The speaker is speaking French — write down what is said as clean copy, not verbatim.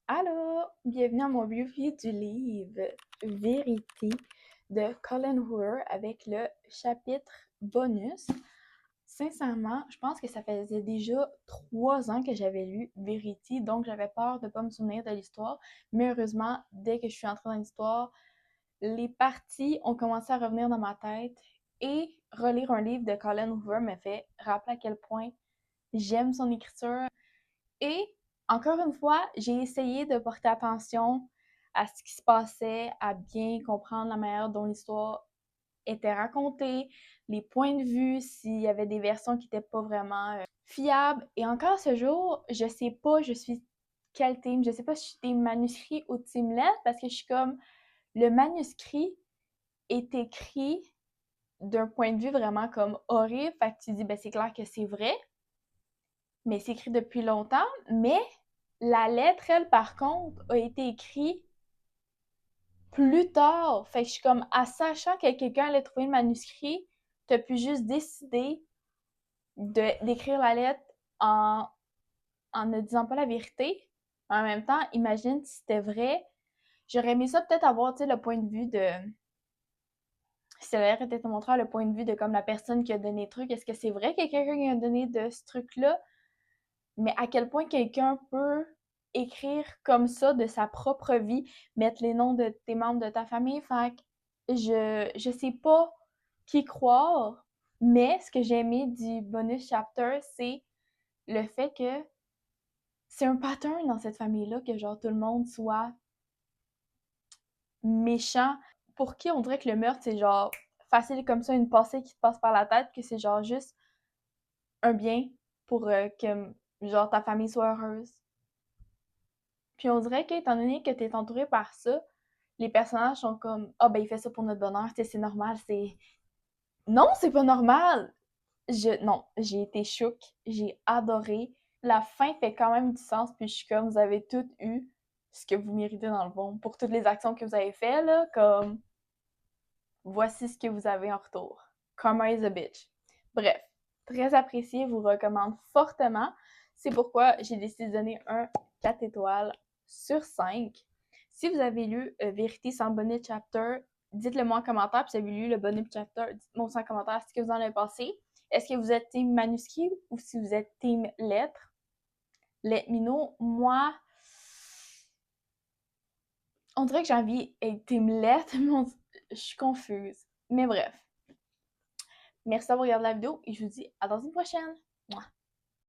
Allô! Bienvenue à mon review du livre Vérité de Colin Hoover avec le chapitre bonus. Sincèrement, je pense que ça faisait déjà 3 ans que j'avais lu Vérité, donc j'avais peur de ne pas me souvenir de l'histoire. Mais heureusement, dès que je suis entrée dans l'histoire, les parties ont commencé à revenir dans ma tête et relire un livre de Colin Hoover me fait rappeler à quel point j'aime son écriture. Et encore une fois, j'ai essayé de porter attention à ce qui se passait, à bien comprendre la manière dont l'histoire était racontée, les points de vue, s'il y avait des versions qui n'étaient pas vraiment fiables. Et encore ce jour, je sais pas, je suis quel team, je sais pas si je suis team manuscrit ou team lettre, parce que je suis comme, le manuscrit est écrit d'un point de vue vraiment comme horrible, fait que tu dis, ben c'est clair que c'est vrai, mais c'est écrit depuis longtemps, mais la lettre, elle, par contre, a été écrite plus tard. Fait que je suis comme, à sachant que quelqu'un allait trouver le manuscrit, t'as pu juste décider d'écrire la lettre en, en ne disant pas la vérité. En même temps, imagine si c'était vrai. J'aurais aimé ça peut-être avoir, tu sais, le point de vue de... Si la lettre était montrée, le point de vue de comme la personne qui a donné le truc. Est-ce que c'est vrai qu'il y a quelqu'un qui a donné de ce truc-là? Mais à quel point quelqu'un peut écrire comme ça de sa propre vie, mettre les noms de tes membres de ta famille. Fait que je sais pas qui croire, mais ce que j'ai aimé du bonus chapter, c'est le fait que c'est un pattern dans cette famille-là, que genre tout le monde soit méchant. Pour qui on dirait que le meurtre, c'est genre facile comme ça, une pensée qui te passe par la tête, que c'est genre juste un bien pour que genre ta famille soit heureuse. Puis on dirait qu'étant donné que t'es entouré par ça, les personnages sont comme ah ben il fait ça pour notre bonheur, tu sais, c'est normal, c'est non, c'est pas normal. Non, j'ai été chouk, j'ai adoré. La fin fait quand même du sens, puis je suis comme vous avez toutes eu ce que vous méritez dans le fond pour toutes les actions que vous avez faites là, comme voici ce que vous avez en retour. Karma is a bitch. Bref, très apprécié, vous recommande fortement. C'est pourquoi j'ai décidé de donner un 4 étoiles sur 5. Si vous avez lu Vérité sans bonnet chapter, dites-le moi en commentaire. Puis si vous avez lu le bonnet chapter, dites-moi aussi en commentaire ce que vous en avez pensé. Est-ce que vous êtes team manuscrit ou si vous êtes team lettre? Let me know. Moi, on dirait que j'ai envie d'être team lettre, mais je suis confuse. Mais bref. Merci d'avoir regardé la vidéo et je vous dis à dans une prochaine. Mouah.